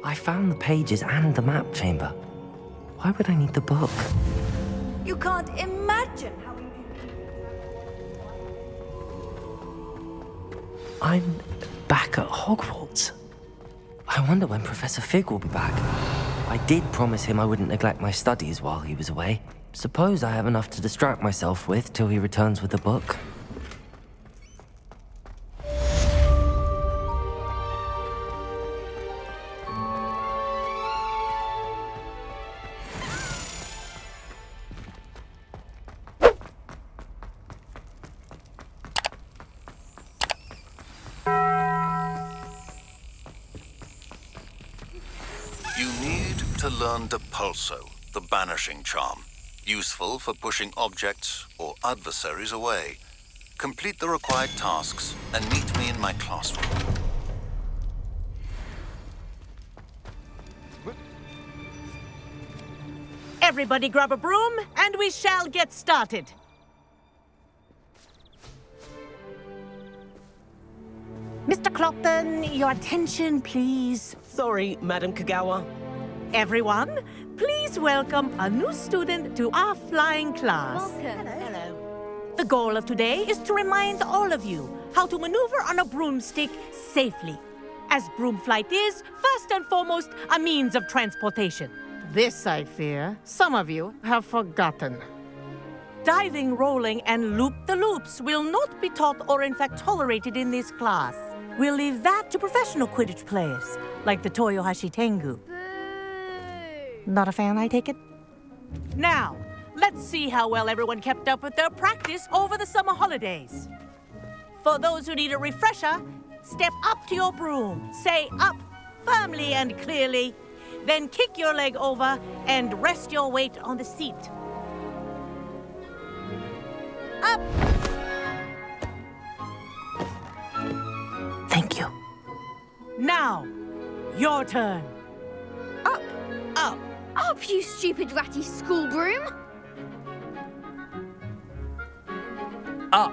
I found the pages and the map chamber. Why would I need the book? You can't imagine how you... I'm back at Hogwarts. I wonder when Professor Fig will be back. I did promise him I wouldn't neglect my studies while he was away. Suppose I have enough to distract myself with till he returns with the book. You need to learn Depulso, the banishing charm. Useful for pushing objects or adversaries away. Complete the required tasks and meet me in my classroom. Everybody grab a broom, and we shall get started. Mr. Clopton, your attention, please. Sorry, Madam Kagawa. Everyone, please welcome a new student to our flying class. Welcome. Hello. The goal of today is to remind all of you how to maneuver on a broomstick safely, as broom flight is, first and foremost, a means of transportation. This, I fear, some of you have forgotten. Diving, rolling, and loop-the-loops will not be taught or in fact tolerated in this class. We'll leave that to professional Quidditch players, like the Toyohashi Tengu. Not a fan, I take it? Now, let's see how well everyone kept up with their practice over the summer holidays. For those who need a refresher, step up to your broom, say up firmly and clearly, then kick your leg over and rest your weight on the seat. Up! Thank you. Now, your turn. Up, Up! up, you stupid ratty school broom! Up!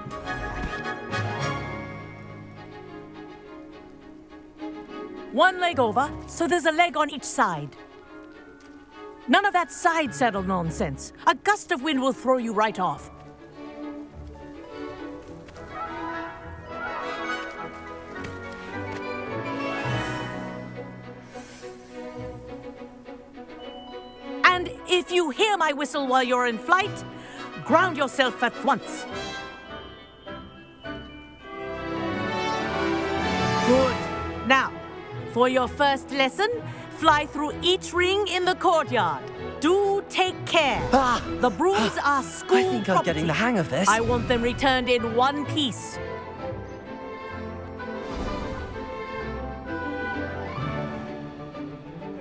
One leg over, so there's a leg on each side. None of that side saddle nonsense. A gust of wind will throw you right off. And if you hear my whistle while you're in flight, ground yourself at once. Good. Now, for your first lesson, fly through each ring in the courtyard. Do take care. The brooms are school I think I'm getting the hang of this. I want them returned in one piece.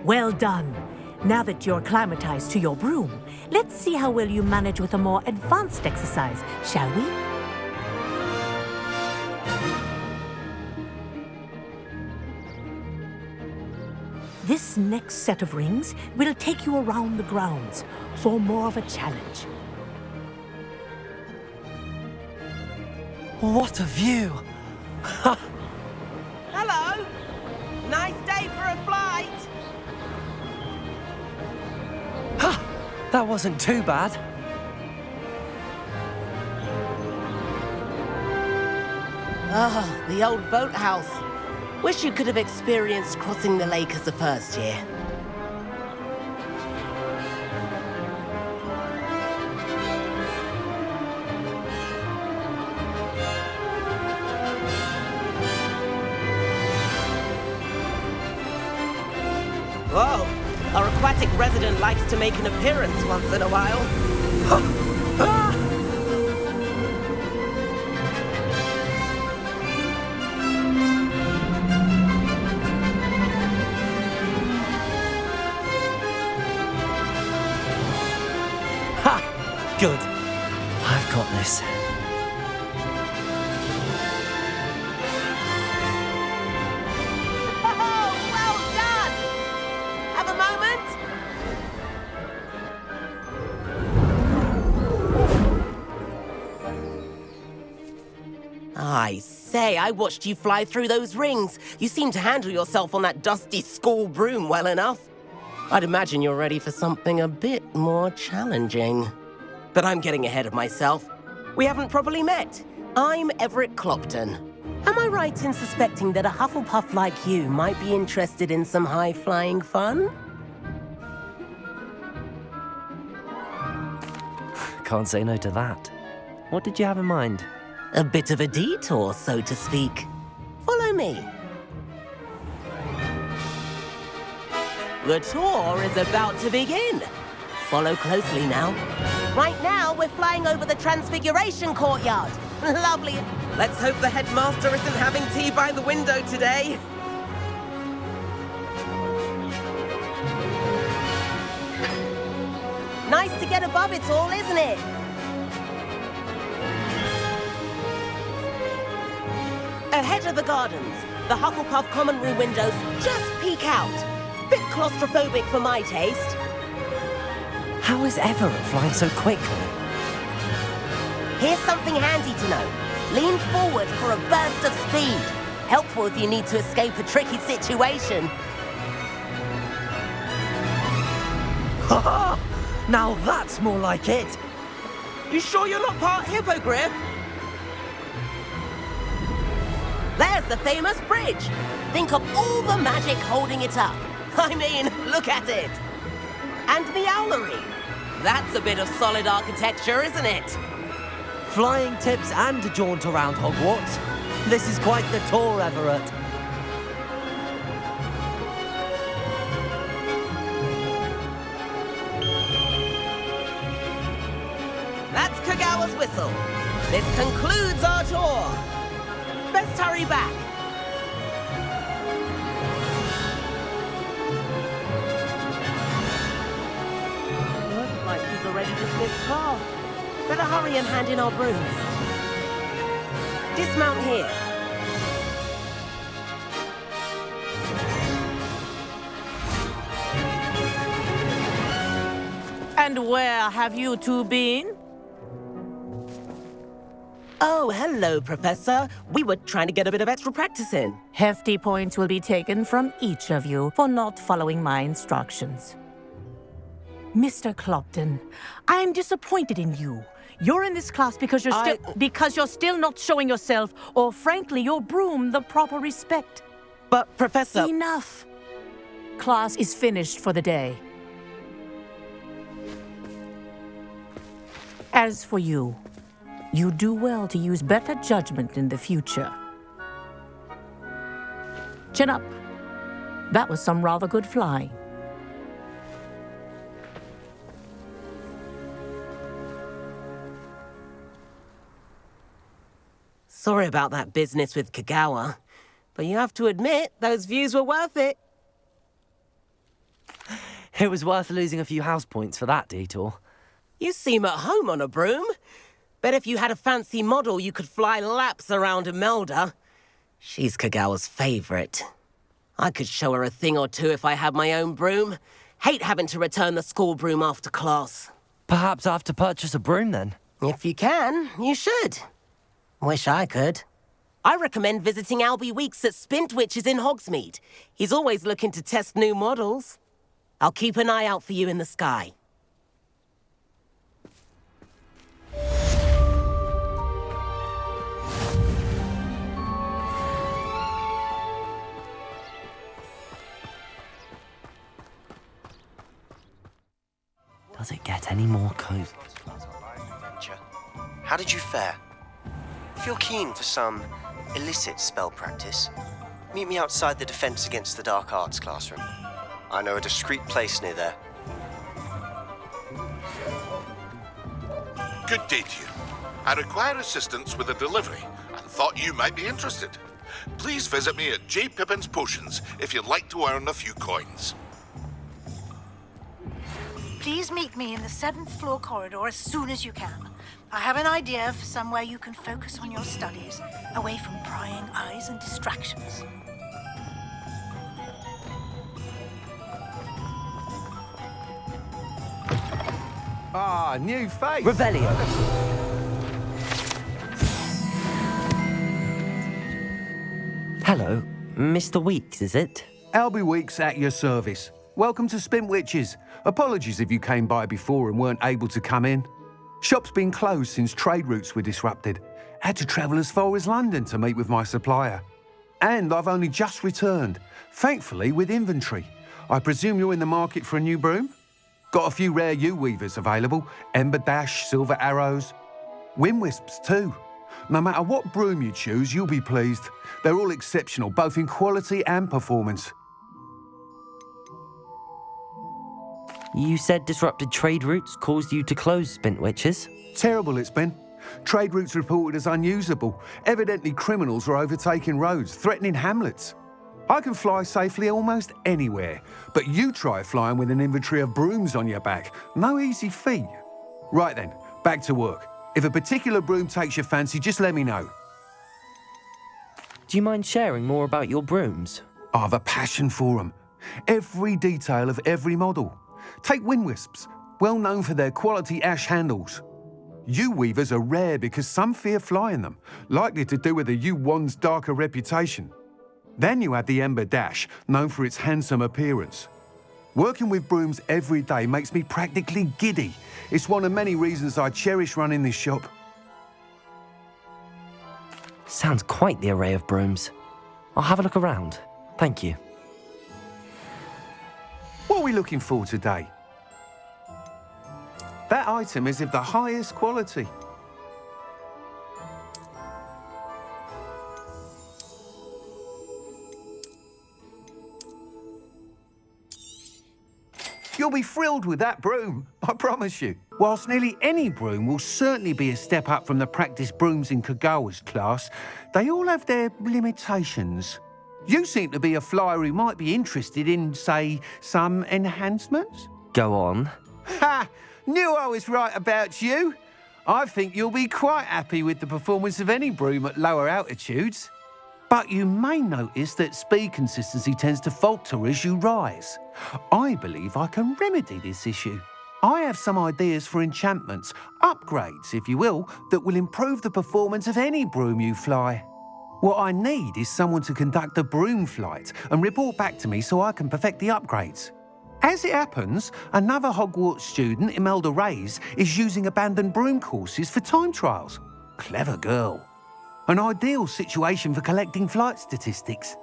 Well done. Now that you're acclimatized to your broom, let's see how well you manage with a more advanced exercise, shall we? This next set of rings will take you around the grounds for more of a challenge. What a view! Hello! Nice day for a flight! That wasn't too bad. Ah, the old boathouse. Wish you could have experienced crossing the lake as the first year. Whoa, our aquatic resident likes to make an appearance once in a while. Good. I've got this. Oh, well done! Have a moment? I say, I watched you fly through those rings. You seem to handle yourself on that dusty school broom well enough. I'd imagine you're ready for something a bit more challenging. But I'm getting ahead of myself. We haven't properly met. I'm Everett Clopton. Am I right in suspecting that a Hufflepuff like you might be interested in some high-flying fun? Can't say no to that. What did you have in mind? A bit of a detour, so to speak. Follow me. The tour is about to begin. Follow closely now. Right now, we're flying over the Transfiguration Courtyard. Lovely. Let's hope the headmaster isn't having tea by the window today. Nice to get above it all, isn't it? Ahead of the gardens, the Hufflepuff common room windows just peek out. Bit claustrophobic for my taste. How is Everett flying so quickly? Here's something handy to know. Lean forward for a burst of speed. Helpful if you need to escape a tricky situation. Ha! Now that's more like it! You sure you're not part hippogriff? There's the famous bridge. Think of all the magic holding it up. I mean, look at it. And the owlery. That's a bit of solid architecture, isn't it? Flying tips and a jaunt around Hogwarts. This is quite the tour, Everett. That's Kagawa's whistle. This concludes our tour. Best hurry back. Looks like he's already dismissed class. Better hurry and hand in our brooms. Dismount here. And where have you two been? Oh, hello, Professor. We were trying to get a bit of extra practice in. Hefty points will be taken from each of you for not following my instructions. Mr. Clopton, I'm disappointed in you. You're in this class because you're still not showing yourself, or frankly, your broom the proper respect. But, Professor... Enough. Class is finished for the day. As for you, you do well to use better judgment in the future. Chin up. That was some rather good flying. Sorry about that business with Kagawa, but you have to admit, those views were worth it. It was worth losing a few house points for that detour. You seem at home on a broom. Bet if you had a fancy model, you could fly laps around Imelda. She's Kagawa's favorite. I could show her a thing or two if I had my own broom. Hate having to return the school broom after class. Perhaps I have to purchase a broom then. If you can, you should. Wish I could. I recommend visiting Albie Weeks at Spintwitches in Hogsmeade. He's always looking to test new models. I'll keep an eye out for you in the sky. Does it get any more cozy? How did you fare? If you're keen for some illicit spell practice, meet me outside the Defense Against the Dark Arts classroom. I know a discreet place near there. Good day to you. I require assistance with a delivery and thought you might be interested. Please visit me at J. Pippin's Potions if you'd like to earn a few coins. Please meet me in the 7th floor corridor as soon as you can. I have an idea for somewhere you can focus on your studies, away from prying eyes and distractions. Ah, new face. Revelio. Hello, Mr. Weeks, is it? Albie Weeks at your service. Welcome to Spintwitches. Apologies if you came by before and weren't able to come in. Shop's been closed since trade routes were disrupted. Had to travel as far as London to meet with my supplier. And I've only just returned, thankfully with inventory. I presume you're in the market for a new broom? Got a few rare U-weavers available. Ember Dash, Silver Arrows. Wind Wisps too. No matter what broom you choose, you'll be pleased. They're all exceptional, both in quality and performance. You said disrupted trade routes caused you to close Spintwitches? Terrible it's been. Trade routes reported as unusable. Evidently criminals are overtaking roads, threatening hamlets. I can fly safely almost anywhere, but you try flying with an inventory of brooms on your back. No easy feat. Right then, back to work. If a particular broom takes your fancy, just let me know. Do you mind sharing more about your brooms? I have a passion for them. Every detail of every model. Take Wind Wisps, well known for their quality ash handles. U-weavers are rare because some fear flying them, likely to do with the U-wand's darker reputation. Then you have the Ember Dash, known for its handsome appearance. Working with brooms every day makes me practically giddy. It's one of many reasons I cherish running this shop. Sounds quite the array of brooms. I'll have a look around. Thank you. What are we looking for today? That item is of the highest quality. You'll be thrilled with that broom, I promise you. Whilst nearly any broom will certainly be a step up from the practice brooms in Kagawa's class, they all have their limitations. You seem to be a flyer who might be interested in, say, some enhancements? Go on. Ha! Knew I was right about you. I think you'll be quite happy with the performance of any broom at lower altitudes. But you may notice that speed consistency tends to falter as you rise. I believe I can remedy this issue. I have some ideas for enchantments, upgrades, if you will, that will improve the performance of any broom you fly. What I need is someone to conduct a broom flight and report back to me so I can perfect the upgrades. As it happens, another Hogwarts student, Imelda Reyes, is using abandoned broom courses for time trials. Clever girl. An ideal situation for collecting flight statistics.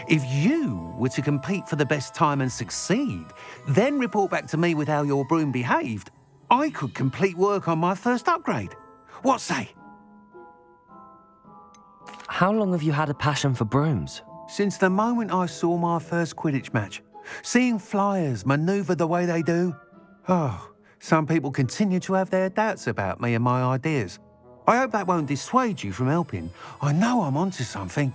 If you were to compete for the best time and succeed, then report back to me with how your broom behaved, I could complete work on my first upgrade. What say? How long have you had a passion for brooms? Since the moment I saw my first Quidditch match. Seeing flyers manoeuvre the way they do. Oh, some people continue to have their doubts about me and my ideas. I hope that won't dissuade you from helping. I know I'm onto something.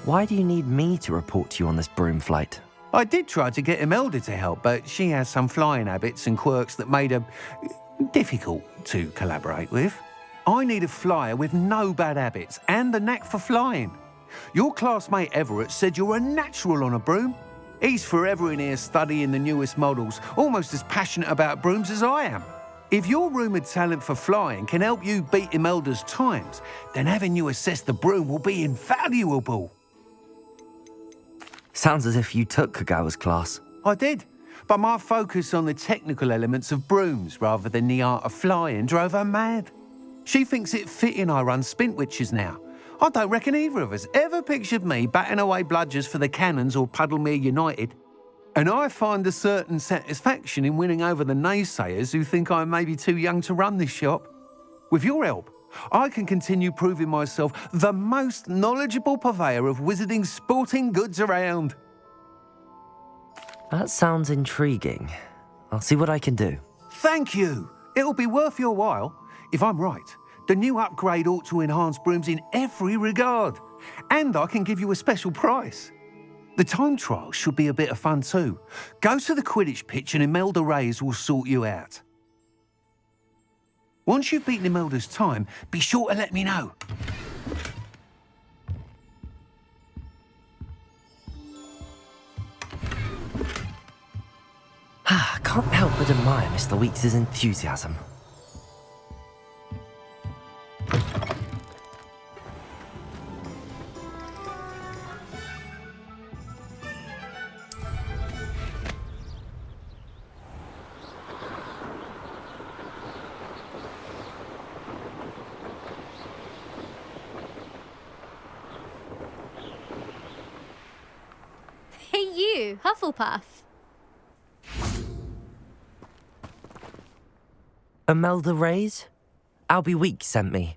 Why do you need me to report to you on this broom flight? I did try to get Imelda to help, but she has some flying habits and quirks that made her difficult to collaborate with. I need a flyer with no bad habits and the knack for flying. Your classmate Everett said you're a natural on a broom. He's forever in here studying the newest models, almost as passionate about brooms as I am. If your rumoured talent for flying can help you beat Imelda's times, then having you assess the broom will be invaluable. Sounds as if you took Kagawa's class. I did, but my focus on the technical elements of brooms rather than the art of flying drove her mad. She thinks it fitting I run Spintwitches now. I don't reckon either of us ever pictured me batting away bludgers for the Cannons or Puddlemere United. And I find a certain satisfaction in winning over the naysayers who think I may be too young to run this shop. With your help, I can continue proving myself the most knowledgeable purveyor of wizarding sporting goods around. That sounds intriguing. I'll see what I can do. Thank you. It'll be worth your while. If I'm right, the new upgrade ought to enhance brooms in every regard. And I can give you a special price. The time trial should be a bit of fun too. Go to the Quidditch pitch and Imelda Reyes will sort you out. Once you've beaten Imelda's time, be sure to let me know. I can't help but admire Mr. Weeks' enthusiasm. you, Hufflepuff? Imelda Reyes? Albie Weeks sent me.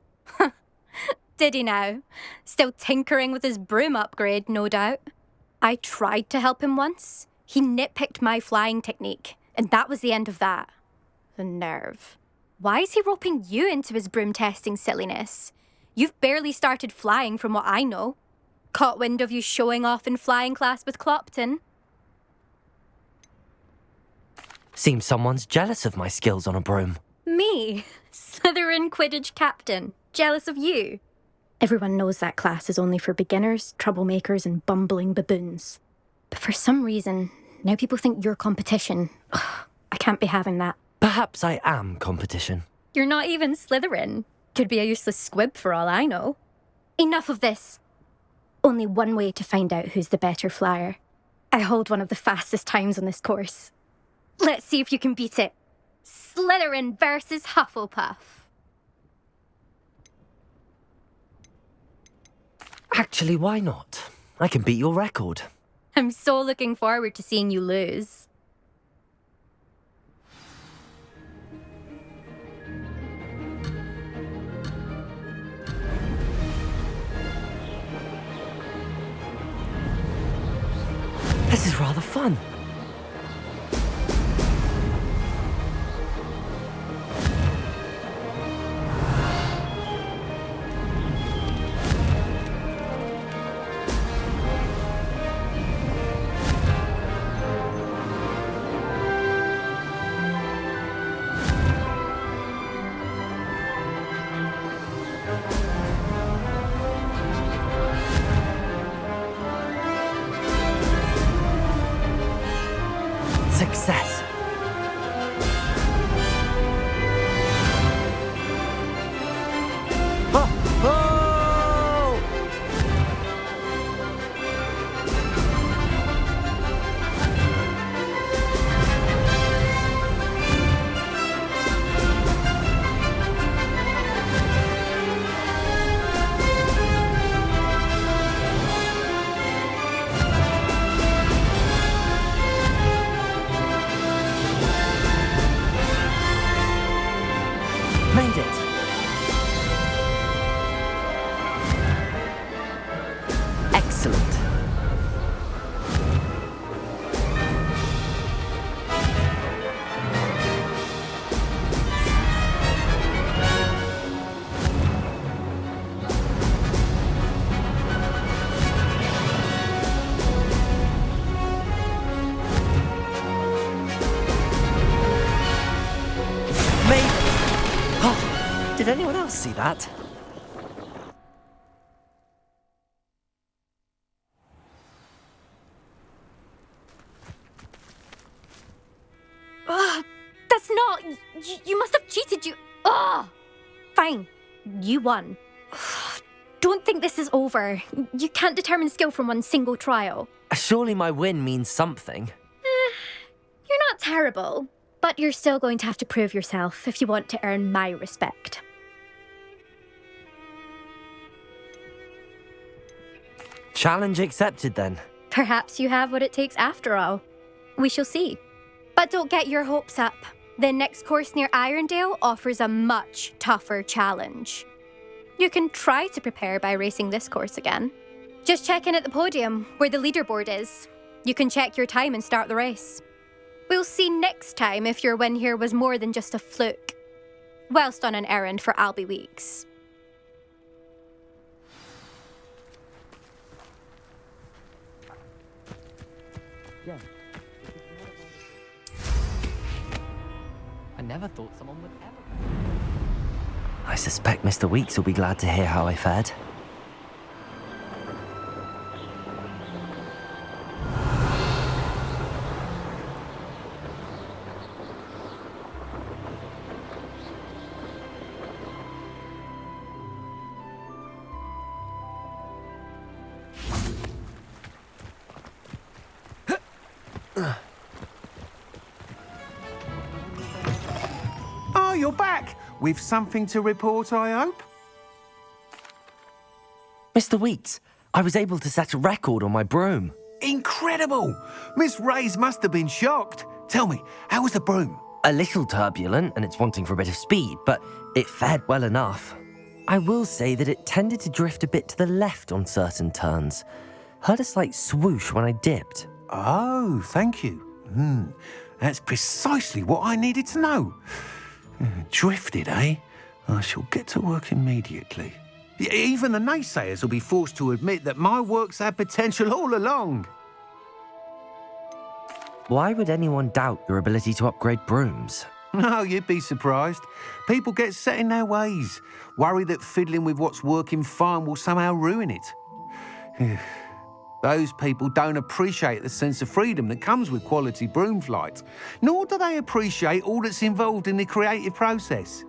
Did he now? Still tinkering with his broom upgrade, no doubt. I tried to help him once. He nitpicked my flying technique, and that was the end of that. The nerve. Why is he roping you into his broom testing silliness? You've barely started flying from what I know. Caught wind of you showing off in flying class with Clopton. Seems someone's jealous of my skills on a broom. Me? Slytherin Quidditch captain. Jealous of you? Everyone knows that class is only for beginners, troublemakers, and bumbling baboons. But for some reason, now people think you're competition. Ugh, I can't be having that. Perhaps I am competition. You're not even Slytherin. Could be a useless squib for all I know. Enough of this. Only one way to find out who's the better flyer. I hold one of the fastest times on this course. Let's see if you can beat it. Slytherin versus Hufflepuff. Actually, why not? I can beat your record. I'm so looking forward to seeing you lose. This is rather fun. Success. Oh! Oh! Made it. Excellent. Made it. Oh, did anyone else see that? Ugh, that's not... You must have cheated, you... Ugh! Fine. You won. Don't think this is over. You can't determine skill from one single trial. Surely my win means something. You're not terrible, but you're still going to have to prove yourself if you want to earn my respect. Challenge accepted then. Perhaps you have what it takes after all. We shall see. But don't get your hopes up. The next course near Irondale offers a much tougher challenge. You can try to prepare by racing this course again. Just check in at the podium, where the leaderboard is. You can check your time and start the race. We'll see next time if your win here was more than just a fluke. Whilst on an errand for Albie Weeks. I never thought someone would ever... I suspect Mr. Weeks will be glad to hear how I fared. Oh, you're back! With something to report, I hope? Mr. Weeks, I was able to set a record on my broom. Incredible! Miss Ray's must have been shocked. Tell me, how was the broom? A little turbulent, and it's wanting for a bit of speed, but it fared well enough. I will say that it tended to drift a bit to the left on certain turns. Heard a slight swoosh when I dipped. Oh, thank you. That's precisely what I needed to know. Drifted, eh? I shall get to work immediately. Even the naysayers will be forced to admit that my work's had potential all along. Why would anyone doubt your ability to upgrade brooms? No, you'd be surprised. People get set in their ways, worry that fiddling with what's working fine will somehow ruin it. Those people don't appreciate the sense of freedom that comes with quality broom flight, nor do they appreciate all that's involved in the creative process.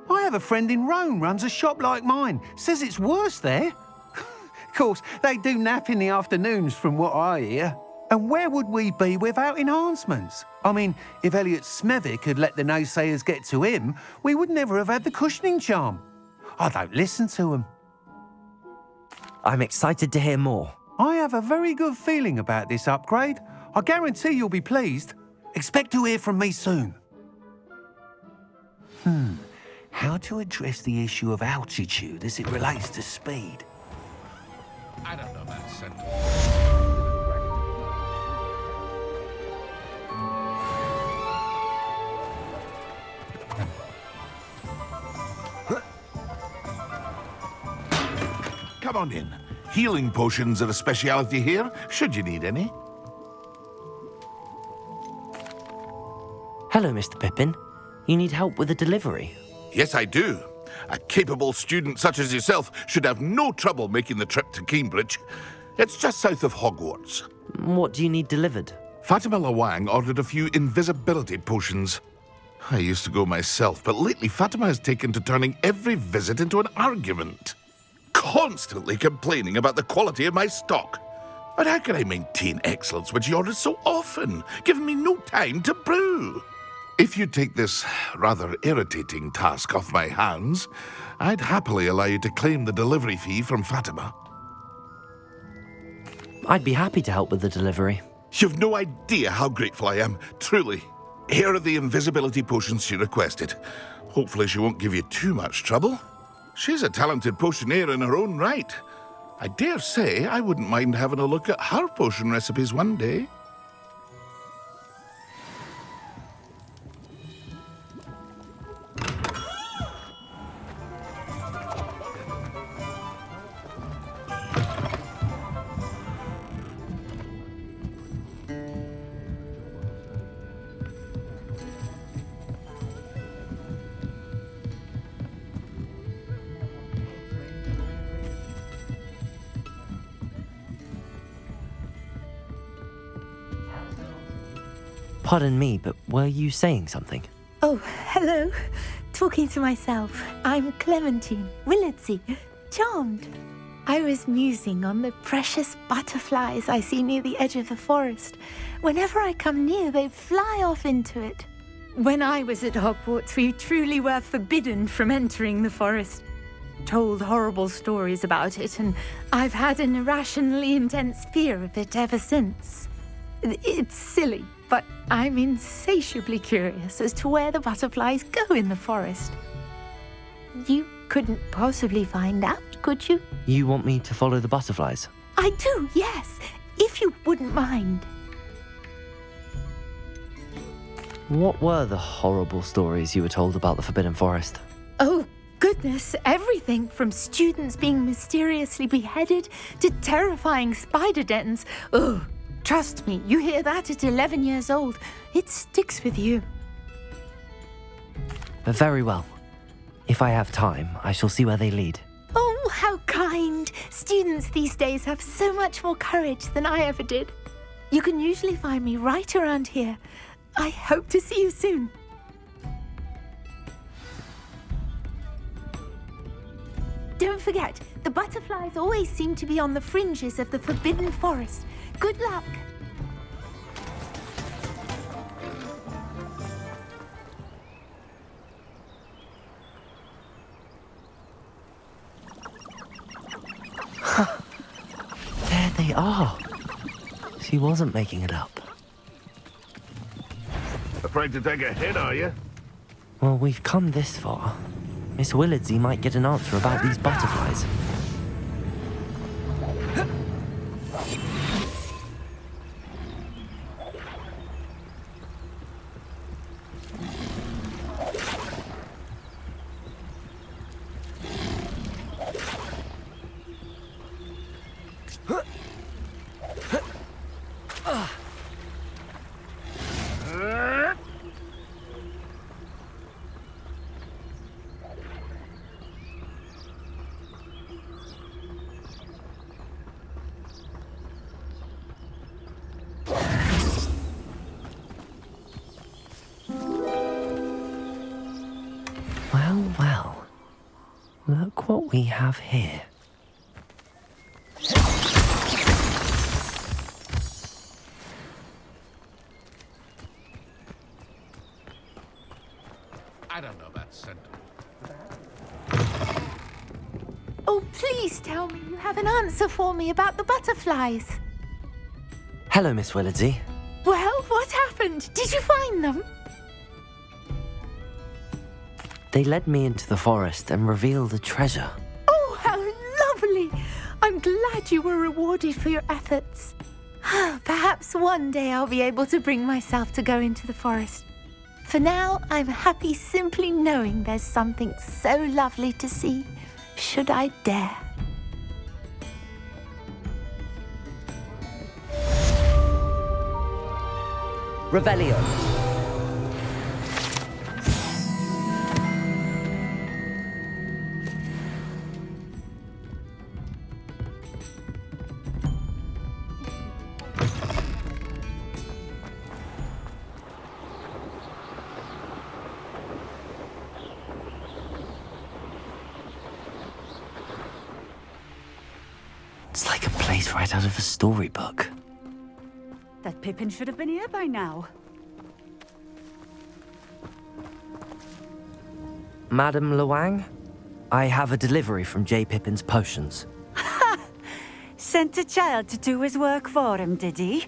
I have a friend in Rome runs a shop like mine, says it's worse there. Of course, they do nap in the afternoons from what I hear. And where would we be without enhancements? I mean, if Elliot Smethwick had let the naysayers get to him, we would never have had the cushioning charm. I don't listen to them. I'm excited to hear more. I have a very good feeling about this upgrade. I guarantee you'll be pleased. Expect to hear from me soon. How to address the issue of altitude as it relates to speed? I don't know that sentence. Come on in. Healing potions are a speciality here, should you need any. Hello, Mr. Pippin. You need help with a delivery? Yes, I do. A capable student such as yourself should have no trouble making the trip to Cambridge. It's just south of Hogwarts. What do you need delivered? Fatima Lawang ordered a few invisibility potions. I used to go myself, but lately Fatima has taken to turning every visit into an argument. Constantly complaining about the quality of my stock. But how can I maintain excellence when she orders so often, giving me no time to brew? If you take this rather irritating task off my hands, I'd happily allow you to claim the delivery fee from Fatima. I'd be happy to help with the delivery. You've no idea how grateful I am, truly. Here are the invisibility potions she requested. Hopefully she won't give you too much trouble. She's a talented potioneer in her own right. I dare say I wouldn't mind having a look at her potion recipes one day. Pardon me, but were you saying something? Oh, hello. Talking to myself. I'm Clementine Willardsey. Charmed. I was musing on the precious butterflies I see near the edge of the forest. Whenever I come near, they fly off into it. When I was at Hogwarts, we truly were forbidden from entering the forest. Told horrible stories about it, and I've had an irrationally intense fear of it ever since. It's silly, but I'm insatiably curious as to where the butterflies go in the forest. You couldn't possibly find out, could you? You want me to follow the butterflies? I do, yes, if you wouldn't mind. What were the horrible stories you were told about the Forbidden Forest? Oh, goodness, everything from students being mysteriously beheaded to terrifying spider dens. Ugh. Trust me, you hear that at 11 years old. It sticks with you. Very well. If I have time, I shall see where they lead. Oh, how kind. Students these days have so much more courage than I ever did. You can usually find me right around here. I hope to see you soon. Don't forget, the butterflies always seem to be on the fringes of the Forbidden Forest. Good luck. There they are. he wasn't making it up. Afraid to take a hit, are you? Well, we've come this far. Miss Willardsey might get an answer about these butterflies. Well, well. Look what we have here. I don't know that sentiment. Oh, please tell me you have an answer for me about the butterflies. Hello, Miss Willardsey. Well, what happened? Did you find them? They led me into the forest and revealed a treasure. Oh, how lovely! I'm glad you were rewarded for your efforts. Perhaps one day I'll be able to bring myself to go into the forest. For now, I'm happy simply knowing there's something so lovely to see, should I dare. Revelio. It's like a place right out of a storybook. That Pippin should have been here by now. Madam Luang, I have a delivery from J. Pippin's potions. Sent a child to do his work for him, did he?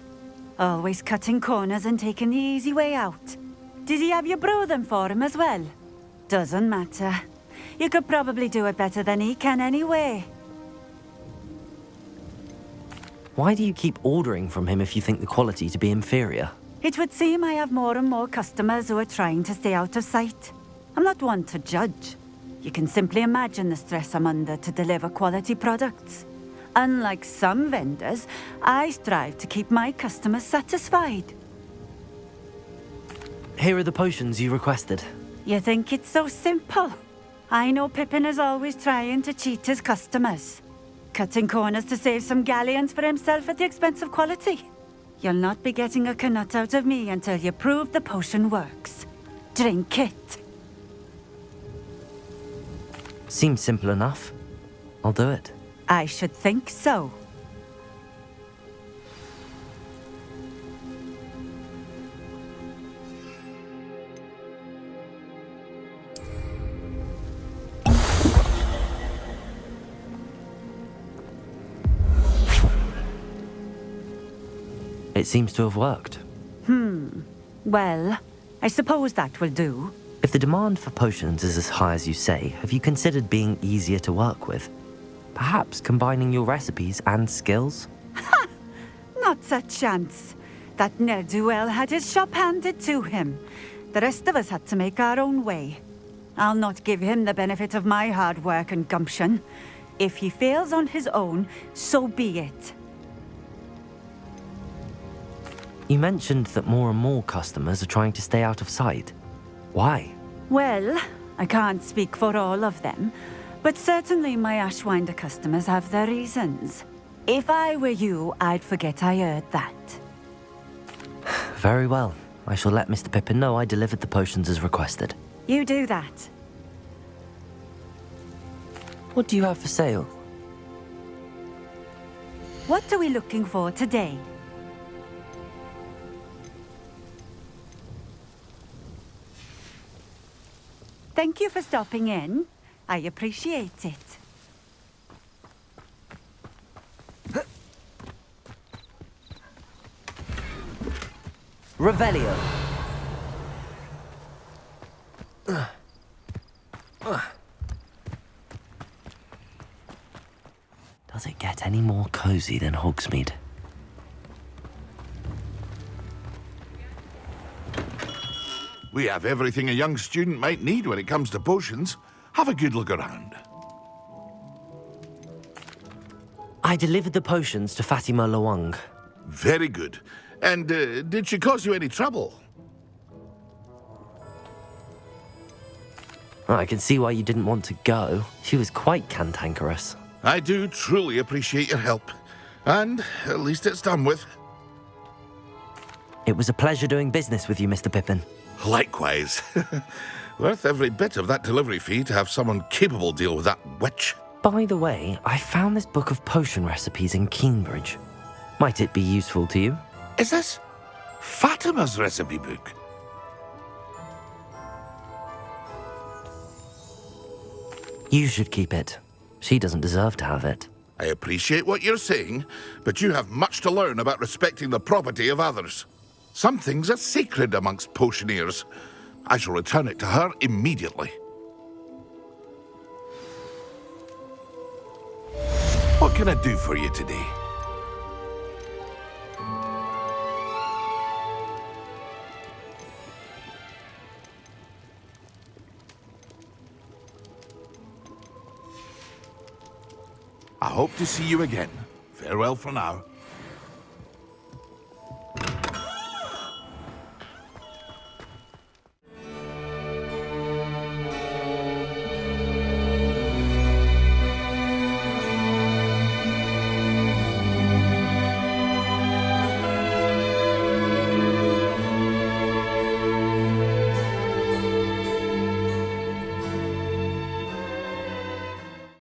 Always cutting corners and taking the easy way out. Did he have you brew them for him as well? Doesn't matter. You could probably do it better than he can anyway. Why do you keep ordering from him if you think the quality to be inferior? It would seem I have more and more customers who are trying to stay out of sight. I'm not one to judge. You can simply imagine the stress I'm under to deliver quality products. Unlike some vendors, I strive to keep my customers satisfied. Here are the potions you requested. You think it's so simple? I know Pippin is always trying to cheat his customers. Cutting corners to save some galleons for himself at the expense of quality. You'll not be getting a canut out of me until you prove the potion works. Drink it. Seems simple enough. I'll do it. I should think so. It seems to have worked. Well, I suppose that will do. If the demand for potions is as high as you say, have you considered being easier to work with? Perhaps combining your recipes and skills? Not a chance. That ne'er-do-well had his shop handed to him. The rest of us had to make our own way. I'll not give him the benefit of my hard work and gumption. If he fails on his own, so be it. You mentioned that more and more customers are trying to stay out of sight. Why? Well, I can't speak for all of them, but certainly my Ashwinder customers have their reasons. If I were you, I'd forget I heard that. Very well. I shall let Mr. Pippin know I delivered the potions as requested. You do that. What do you have for sale? What are we looking for today? Thank you for stopping in. I appreciate it. Revelio. Does it get any more cozy than Hogsmeade? We have everything a young student might need when it comes to potions. Have a good look around. I delivered the potions to Fatima Lawang. Very good. And did she cause you any trouble? I can see why you didn't want to go. She was quite cantankerous. I do truly appreciate your help. And at least it's done with. It was a pleasure doing business with you, Mr. Pippin. Likewise. Worth every bit of that delivery fee to have someone capable deal with that witch. By the way, I found this book of potion recipes in Cambridge. Might it be useful to you? Is this Fatima's recipe book? You should keep it. She doesn't deserve to have it. I appreciate what you're saying, but you have much to learn about respecting the property of others. Some things are sacred amongst potioneers. I shall return it to her immediately. What can I do for you today? I hope to see you again. Farewell for now.